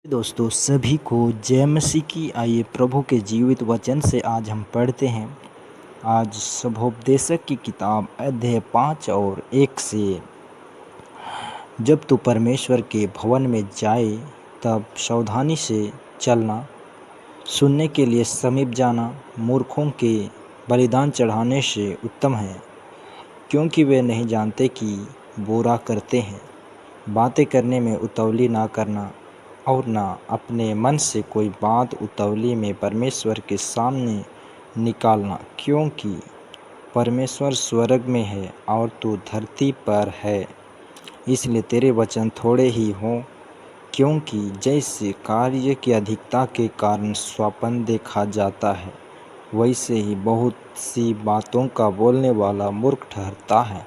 दोस्तों सभी को जय मसीह की। आइए प्रभु के जीवित वचन से आज हम पढ़ते हैं। आज शुभोपदेशक की किताब अध्याय 5 और 1 से। जब तू परमेश्वर के भवन में जाए तब सावधानी से चलना, सुनने के लिए समीप जाना मूर्खों के बलिदान चढ़ाने से उत्तम है, क्योंकि वे नहीं जानते कि बुरा करते हैं। बातें करने में उतावली ना करना और ना अपने मन से कोई बात उतावली में परमेश्वर के सामने निकालना, क्योंकि परमेश्वर स्वर्ग में है और तू धरती पर है। इसलिए तेरे वचन थोड़े ही हों, क्योंकि जैसे कार्य की अधिकता के कारण स्वप्न देखा जाता है, वैसे ही बहुत सी बातों का बोलने वाला मूर्ख ठहरता है।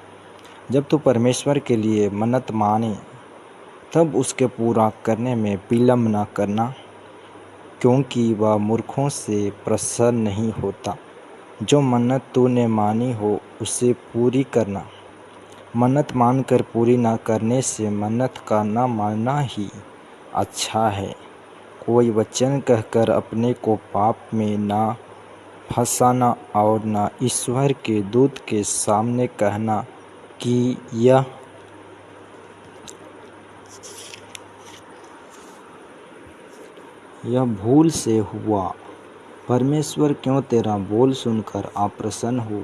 जब तू परमेश्वर के लिए मन्नत माने तब उसके पूरा करने में विलम्ब न करना, क्योंकि वह मूर्खों से प्रसन्न नहीं होता। जो मन्नत तूने मानी हो उसे पूरी करना। मन्नत मानकर पूरी न करने से मन्नत का न मानना ही अच्छा है। कोई वचन कहकर अपने को पाप में न फंसाना और न ईश्वर के दूत के सामने कहना कि यह भूल से हुआ। परमेश्वर क्यों तेरा बोल सुनकर अप्रसन्न हो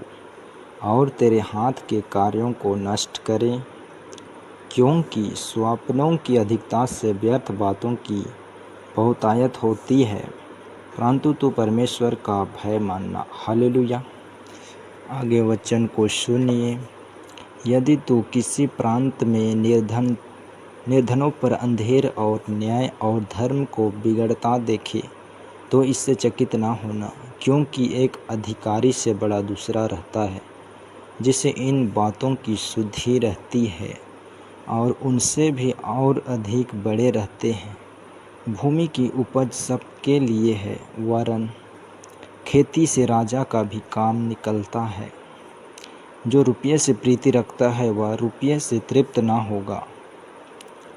और तेरे हाथ के कार्यों को नष्ट करे, क्योंकि स्वप्नों की अधिकता से व्यर्थ बातों की बहुतायत होती है, परंतु तू परमेश्वर का भय मानना। हालेलुया। आगे वचन को सुनिए। यदि तू किसी प्रांत में निर्धनों पर अंधेर और न्याय और धर्म को बिगड़ता देखे तो इससे चकित ना होना, क्योंकि एक अधिकारी से बड़ा दूसरा रहता है जिसे इन बातों की सुधि रहती है, और उनसे भी और अधिक बड़े रहते हैं। भूमि की उपज सबके लिए है, वरन खेती से राजा का भी काम निकलता है। जो रुपये से प्रीति रखता है वह रुपये से तृप्त ना होगा,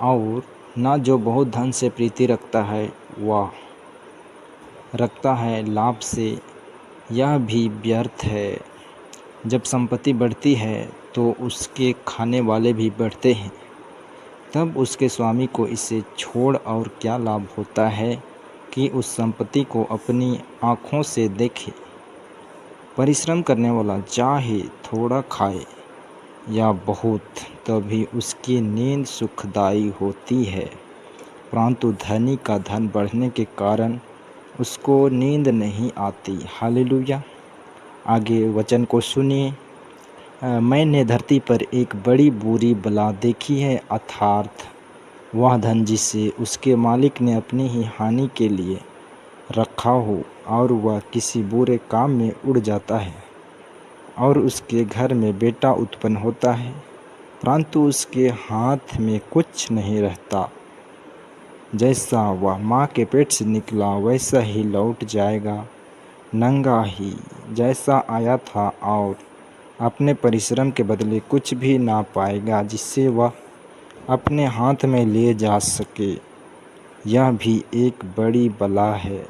और न जो बहुत धन से प्रीति रखता है वह रखता है लाभ से, यह भी व्यर्थ है। जब संपत्ति बढ़ती है तो उसके खाने वाले भी बढ़ते हैं, तब उसके स्वामी को इसे छोड़ और क्या लाभ होता है कि उस संपत्ति को अपनी आँखों से देखे। परिश्रम करने वाला चाहे थोड़ा खाए या बहुत, तभी उसकी नींद सुखदायी होती है, परंतु धनी का धन बढ़ने के कारण उसको नींद नहीं आती। हालेलुया। आगे वचन को सुनिए। मैंने धरती पर एक बड़ी बुरी बला देखी है, अर्थात वह धन जिसे उसके मालिक ने अपनी ही हानि के लिए रखा हो और वह किसी बुरे काम में उड़ जाता है, और उसके घर में बेटा उत्पन्न होता है, परंतु उसके हाथ में कुछ नहीं रहता। जैसा वह माँ के पेट से निकला वैसा ही लौट जाएगा, नंगा ही जैसा आया था, और अपने परिश्रम के बदले कुछ भी ना पाएगा जिससे वह अपने हाथ में ले जा सके। यह भी एक बड़ी बला है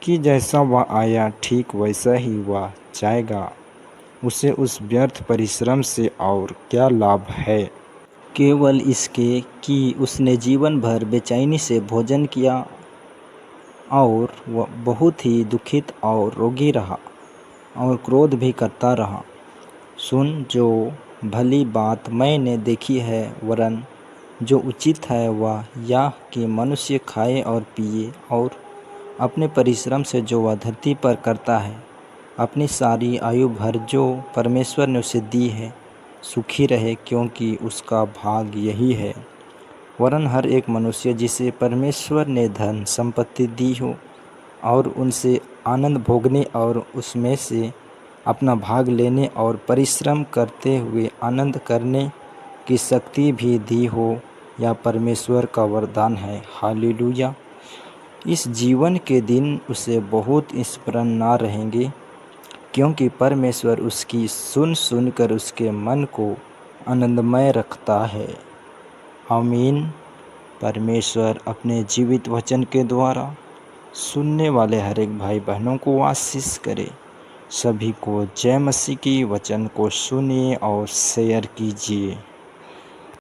कि जैसा वह आया ठीक वैसा ही वह जाएगा। उसे उस व्यर्थ परिश्रम से और क्या लाभ है, केवल इसके कि उसने जीवन भर बेचैनी से भोजन किया और वह बहुत ही दुखित और रोगी रहा और क्रोध भी करता रहा। सुन, जो भली बात मैंने देखी है, वरन जो उचित है वह यह कि मनुष्य खाए और पिए और अपने परिश्रम से जो वह धरती पर करता है, अपनी सारी आयु भर जो परमेश्वर ने उसे दी है, सुखी रहे, क्योंकि उसका भाग यही है। वरन हर एक मनुष्य जिसे परमेश्वर ने धन संपत्ति दी हो और उनसे आनंद भोगने और उसमें से अपना भाग लेने और परिश्रम करते हुए आनंद करने की शक्ति भी दी हो, यह परमेश्वर का वरदान है। हालेलुया। इस जीवन के दिन उसे बहुत स्मरण ना रहेंगे, क्योंकि परमेश्वर उसकी सुन कर उसके मन को आनंदमय रखता है। आमीन। परमेश्वर अपने जीवित वचन के द्वारा सुनने वाले हर एक भाई बहनों को आशीष करे। सभी को जय मसीह की वचन को सुनिए और शेयर कीजिए।